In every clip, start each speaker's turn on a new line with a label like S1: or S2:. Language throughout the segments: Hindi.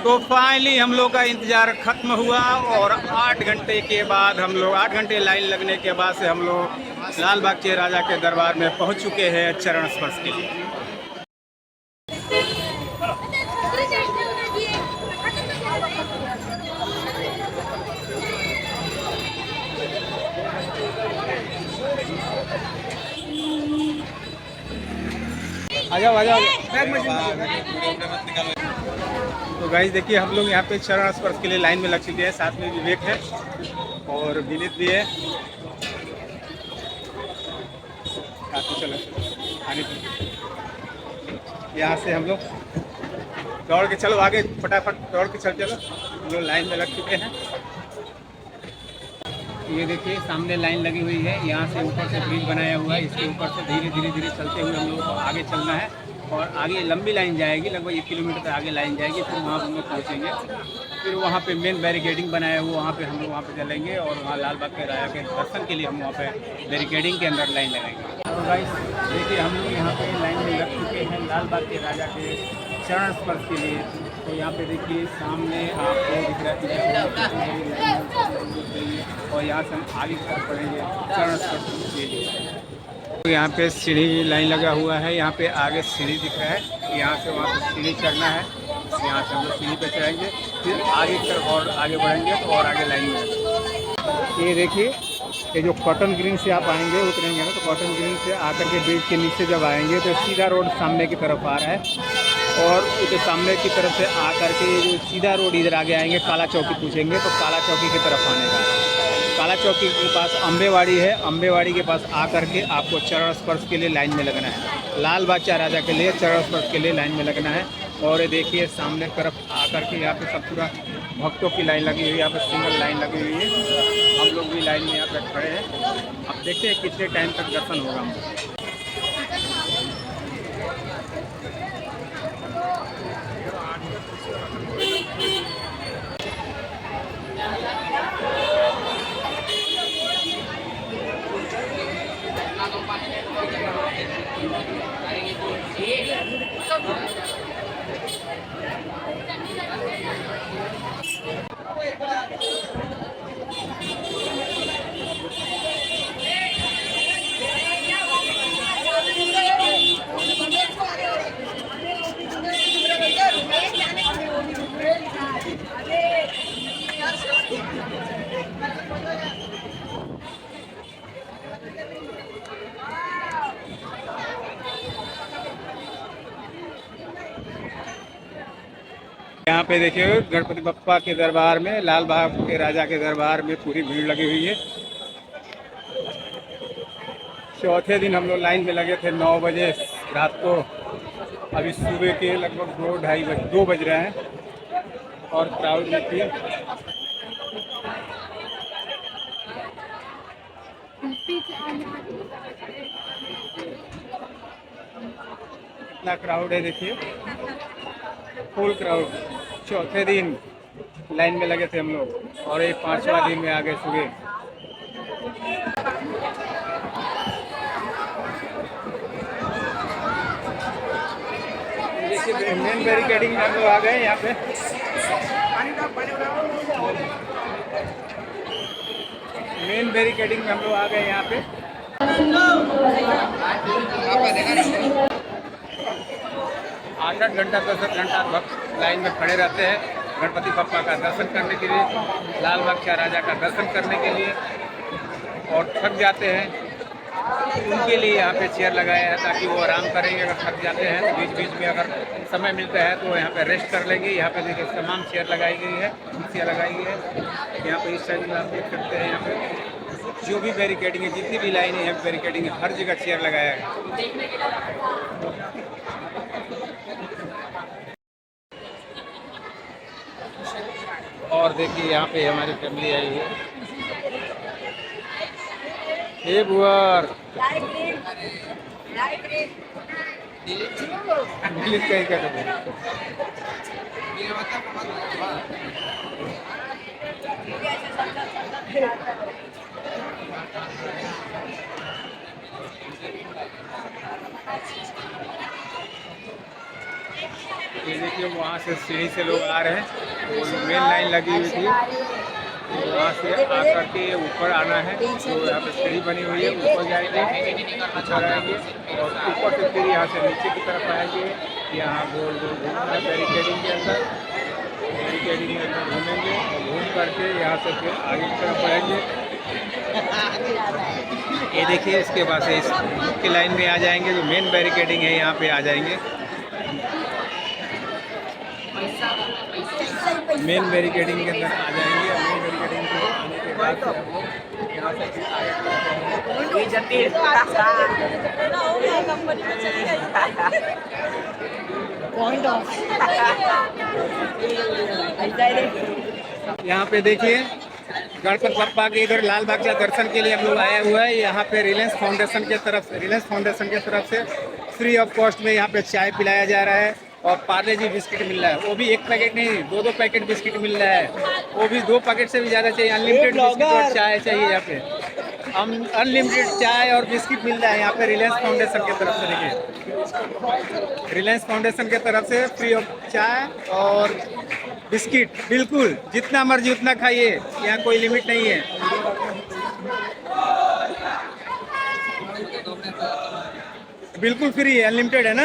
S1: तो फाइनली हम लोग का इंतज़ार ख़त्म हुआ और 8 घंटे के बाद हम लोग 8 घंटे लाइन लगने के बाद से हम लोग लाल बाग के राजा के दरबार में पहुंच चुके हैं चरण स्पर्श के लिए। आ जाओ तो गाइस देखिए हम लोग यहाँ पे चरण स्पर्श के लिए लाइन में लग चुके हैं। साथ में विवेक है और विनीत भी है। चलो यहाँ से हम लोग दौड़ के चलो आगे, फटाफट दौड़ के चलो। हम लोग लाइन में लग चुके हैं। ये देखिए सामने लाइन लगी हुई है। यहाँ से ऊपर से ब्रिज बनाया हुआ है। इसके ऊपर से धीरे धीरे चलते हुए हम लोग को आगे चलना है और आगे लंबी लाइन जाएगी, लगभग 1 किलोमीटर तक आगे लाइन जाएगी। फिर वहाँ हम लोग पहुँचेंगे। फिर वहाँ पे मेन बैरिकेडिंग बनाया हुआ, वहाँ पे हम लोग वहाँ पे चलेंगे और वहाँ लाल बाग के राजा के दर्शन के लिए हम वहाँ पे बैरिकेडिंग के अंदर लाइन लगाएंगे। तो गाइस देखिए हम लोग यहाँ पे लाइन में लग चुके हैं लाल बाग के राजा के चरण स्पर्श के लिए। तो यहाँ पे देखिए सामने आपको दिख रहा है और यहाँ से हम आगे चल पड़ेंगे चरण स्पर्श के लिए। तो यहाँ पे सीढ़ी लाइन लगा हुआ है। यहाँ पे आगे सीढ़ी दिख रहा है। यहाँ से वहाँ पे सीढ़ी चढ़ना है। यहाँ से हम लोग सीढ़ी पे चढ़ेंगे, फिर आगे की तरफ और आगे बढ़ेंगे तो और आगे लाइन में। ये देखिए ये जो कॉटन ग्रीन से आप आएंगे उतरेंगे ना, तो कॉटन ग्रीन से आकर के ब्रिज के नीचे जब आएंगे तो सीधा रोड सामने की तरफ आ रहा है और उसके सामने की तरफ से आकर के जो सीधा रोड इधर आगे आएंगे काला चौकी पूछेंगे तो काला चौकी की तरफ आने का। काला चौकी के पास अम्बेवाड़ी है। अम्बेवाड़ी के पास आकर के आपको चरण स्पर्श के लिए लाइन में लगना है। लाल बाग के राजा के लिए चरण स्पर्श के लिए लाइन में लगना है। और ये देखिए सामने तरफ आकर के यहाँ पे सब पूरा भक्तों की लाइन लगी हुई है। यहाँ पे सिंगल लाइन लगी हुई है। हम लोग भी लाइन में यहाँ पे खड़े हैं। अब देखते हैं कितने टाइम तक दर्शन होगा हमको। यहाँ पे देखिए गणपति बप्पा के दरबार में, लाल बाग के राजा के दरबार में पूरी भीड़ लगी हुई है। चौथे दिन हम लोग लाइन में लगे थे 9 बजे रात को। अभी सुबह के लगभग 2 बज रहे हैं और क्राउड में थी। इतना क्राउड है देखिए, फुल क्राउड। चौथे दिन लाइन में लगे थे हम लोग और ये 5वां दिन में आ गए सुबह। देखिए मेन बैरिकेडिंग में हम लोग आ गए। यहाँ पे मेन बैरिकेडिंग में हम लोग आ गए। यहाँ पे 8 घंटा 10 घंटा भक्त लाइन में खड़े रहते हैं गणपति बप्पा का दर्शन करने के लिए, लाल बाग के राजा का दर्शन करने के लिए, और थक जाते हैं उनके लिए यहाँ पे चेयर लगाया है ताकि वो आराम करेंगे। अगर थक जाते हैं तो बीच बीच में अगर समय मिलता है तो यहाँ पे रेस्ट कर लेंगे। यहाँ पे देखिए तमाम चेयर लगाई गई है, कुर्सियाँ लगाई गई है। यहाँ पे इस साइड में आप देख सकते हैं, यहाँ पे जो भी बैरिकेडिंग है, जितनी भी लाइनें हैं बैरिकेडिंग है, हर जगह चेयर लगाया है। और देखिए यहाँ पे हमारी फैमिली आई है। हे बुआर इंग्लिश का ही क्या करते हैं। ये देखिए वहाँ से सीढ़ी से लोग आ रहे हैं, वो मेन लाइन लगी हुई थी, वहाँ से आकर के ऊपर आना है। तो यहाँ पे सीढ़ी बनी हुई है, ऊपर जाएंगे, ऊपर आएंगे और ऊपर से फिर यहाँ से नीचे की तरफ आएंगे। यहाँ गोल गोल घूमना है बैरिकेडिंग के अंदर, बैरिकेडिंग के अंदर घूमेंगे और घूम करके यहाँ से फिर आगे की तरफ बढ़ेंगे। ये देखिए इसके बाद से इस मुख्य लाइन में आ जाएंगे, जो मेन बैरिकेडिंग है यहाँ पे आ जाएंगे। मेन बैरिकेडिंग के अंदर आ जाएंगे और मेन बैरिकेडिंग के आने के बाद यहाँ से फिर आगे यहाँ पे देखिए गणपति बप्पा के इधर लाल बाग के दर्शन के लिए हम लोग आए हुए हैं। यहाँ पे रिलायंस फाउंडेशन के तरफ से फ्री ऑफ कॉस्ट में यहाँ पे चाय पिलाया जा रहा है और पार्ले जी बिस्किट मिल रहा है। वो भी एक पैकेट नहीं, दो पैकेट बिस्किट मिल रहा है, वो भी 2 पैकेट से भी ज़्यादा चाहिए। अनलिमिटेड बिस्किट और चाय चाहिए यहाँ पे, अनलिमिटेड चाय और बिस्किट मिल रहा है यहाँ पे रिलायंस फाउंडेशन की तरफ से। देखिए रिलायंस फाउंडेशन की तरफ से फ्री ऑफ चाय और बिस्किट, बिल्कुल जितना मर्जी उतना खाइए, यहाँ कोई लिमिट नहीं है। बिल्कुल फ्री है, अनलिमिटेड है ना,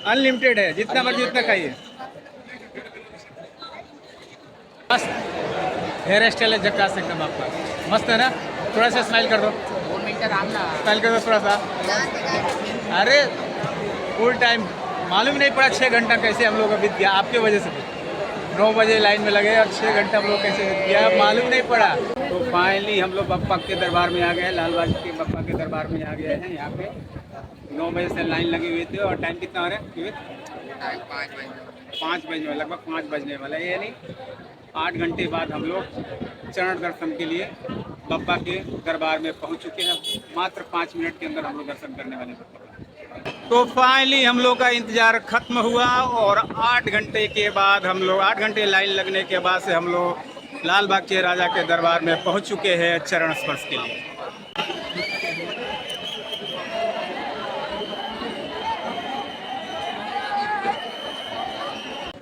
S1: अनलिमिटेड है, जितना मर्जी उतना खाइए। बस हेयर स्टाइल है झक्कास एकदम आपका, मस्त है ना। थोड़ा सा स्माइल कर दो, स्माइल कर दो थोड़ा सा। अरे फुल टाइम मालूम नहीं पड़ा 6 घंटा कैसे हम लोग का बीत गया आपके वजह से। 9 बजे लाइन में लगे और 6 घंटा हम लोग कैसे बीत गया मालूम नहीं पड़ा। तो फाइनली हम लोग बप्पा के दरबार में आ गए हैं, लाल बाग के बप्पा के दरबार में आ गए हैं। यहाँ पे 9 बजे से लाइन लगी हुई थी और टाइम कितना हो रहा है? 5 बजे, लगभग 5 बजने वाला है। यानी 8 घंटे बाद हम लोग चरण दर्शन के लिए बप्पा के दरबार में पहुंच चुके हैं। मात्र 5 मिनट के अंदर हम लोग दर्शन करने वाले हैं। तो फाइनली हम लोग का इंतज़ार खत्म हुआ और 8 घंटे के बाद हम लोग 8 घंटे लाइन लगने के बाद से हम लोग लाल बाग के राजा के दरबार में पहुंच चुके हैं चरण स्पर्श के लिए।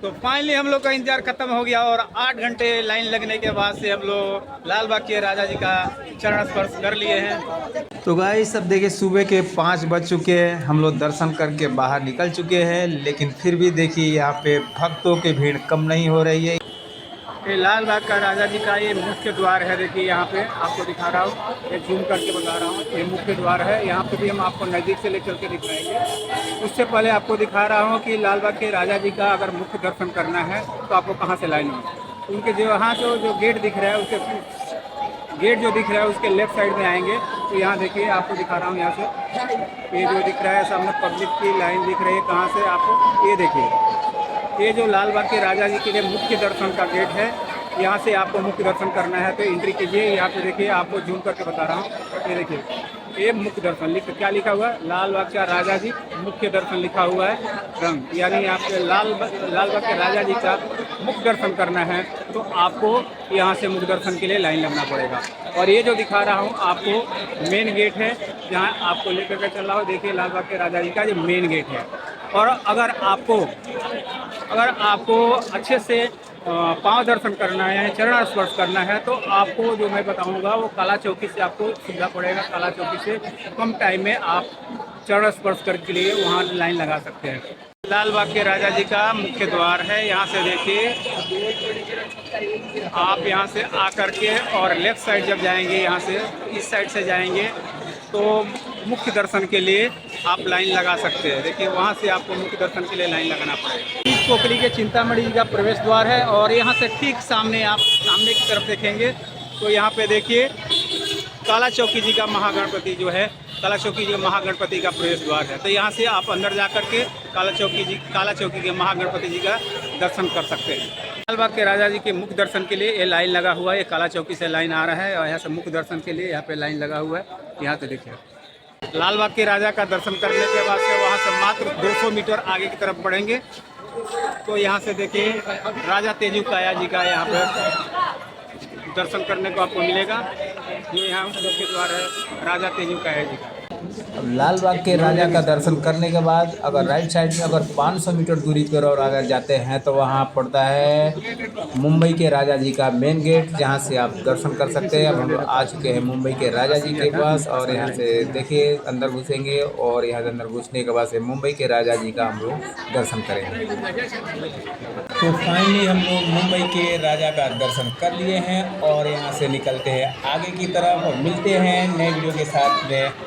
S1: तो फाइनली हम लोग का इंतजार खत्म हो गया और 8 घंटे लाइन लगने के बाद से हम लोग लाल बाग के राजा जी का चरण स्पर्श कर लिए हैं। तो गाइस सब देखिए सुबह के 5 बज चुके हैं, हम लोग दर्शन करके बाहर निकल चुके हैं, लेकिन फिर भी देखिए यहाँ पे भक्तों की भीड़ कम नहीं हो रही है। ये लाल बाग का राजा जी का ये मुख्य द्वार है। देखिए यहाँ पे आपको दिखा रहा हूँ, ये जूम करके बता रहा हूँ, ये मुख्य द्वार है। यहाँ पे भी हम आपको नज़दीक से ले चल के दिखाएंगे। उससे पहले आपको दिखा रहा हूँ कि लाल बाग के राजा जी का अगर मुख्य दर्शन करना है तो आपको कहाँ से लाइन हो। उनके जो यहाँ जो गेट दिख रहा है, उसके गेट जो दिख रहा है उसके लेफ्ट साइड में आएंगे तो यहाँ देखिए आपको दिखा रहा हूँ। यहाँ से ये जो दिख रहा है सामने पब्लिक की लाइन दिख रही है। कहाँ से आपको, ये देखिए ये जो लाल बाग के राजा जी के लिए मुख्य दर्शन का गेट है, यहाँ से आपको मुख्य दर्शन करना है तो एंट्री कीजिए। यहाँ पे देखिए आपको जूम करके बता रहा हूँ, ये देखिए ये मुख्य दर्शन क्या लिखा हुआ है, लाल बाग का राजा जी मुख्य दर्शन लिखा हुआ है रंग। यानी आपके लाल बाग के राजा जी का मुख्य दर्शन करना है तो आपको यहाँ से मुख्य दर्शन के लिए लाइन लगना पड़ेगा। और ये जो दिखा रहा हूँ आपको मेन गेट है, जहाँ आपको लेकर के चल रहा हो। देखिए लाल बाग के राजा जी का ये मेन गेट है। और अगर आपको अच्छे से पांव दर्शन करना है, चरण स्पर्श करना है तो आपको जो मैं बताऊंगा वो काला चौकी से आपको सुविधा पड़ेगा। काला चौकी से कम टाइम में आप चरण स्पर्श करने के लिए वहाँ लाइन लगा सकते हैं। लाल बाग के राजा जी का मुख्य द्वार है। यहाँ से देखिए आप यहाँ से आकर के और लेफ्ट साइड जब जाएंगे, यहाँ से इस साइड से जाएंगे तो मुख्य दर्शन के लिए आप लाइन लगा सकते हैं। देखिए वहाँ से आपको मुख्य दर्शन के लिए लाइन लगाना पड़ेगा। इस पोखरी के चिंतामणि जी का प्रवेश द्वार है और यहाँ से ठीक सामने आप सामने की तरफ देखेंगे तो यहाँ पे देखिए काला चौकी जी का महागणपति जो है, काला चौकी जी का महागणपति का प्रवेश द्वार है। तो यहाँ से आप अंदर जा कर के काला चौकी के महागणपति जी का दर्शन कर सकते हैं। लाल बाग के राजा जी के मुख्य दर्शन के लिए ये लाइन लगा हुआ है। ये काला चौकी से लाइन आ रहा है और यहाँ से मुख्य दर्शन के लिए यहाँ पे लाइन लगा हुआ है। यहाँ से देखिए लाल बाग के राजा का दर्शन करने के बाद से वहाँ से मात्र 200 मीटर आगे की तरफ बढ़ेंगे तो यहाँ से देखिए राजा तेजू काया जी का यहाँ पर दर्शन करने को आपको मिलेगा। ये यहाँ मुख्य द्वार है राजा तेजू काया जी का।
S2: अब लाल बाग के राजा का दर्शन करने के बाद अगर राइट साइड में अगर 500 मीटर दूरी पर और अगर जाते हैं तो वहाँ पड़ता है मुंबई के राजा जी का मेन गेट, जहाँ से आप दर्शन कर सकते हैं। अब हम लोग आ चुके हैं मुंबई के राजा जी के पास और यहाँ से देखिए अंदर घुसेंगे और यहाँ से अंदर घुसने के बाद से मुंबई के राजा जी का हम लोग दर्शन करेंगे। तो फाइनली हम लोग मुंबई के राजा का दर्शन कर लिए हैं और यहाँ से निकलते हैं आगे की तरफ और मिलते हैं नए वीडियो के साथ में।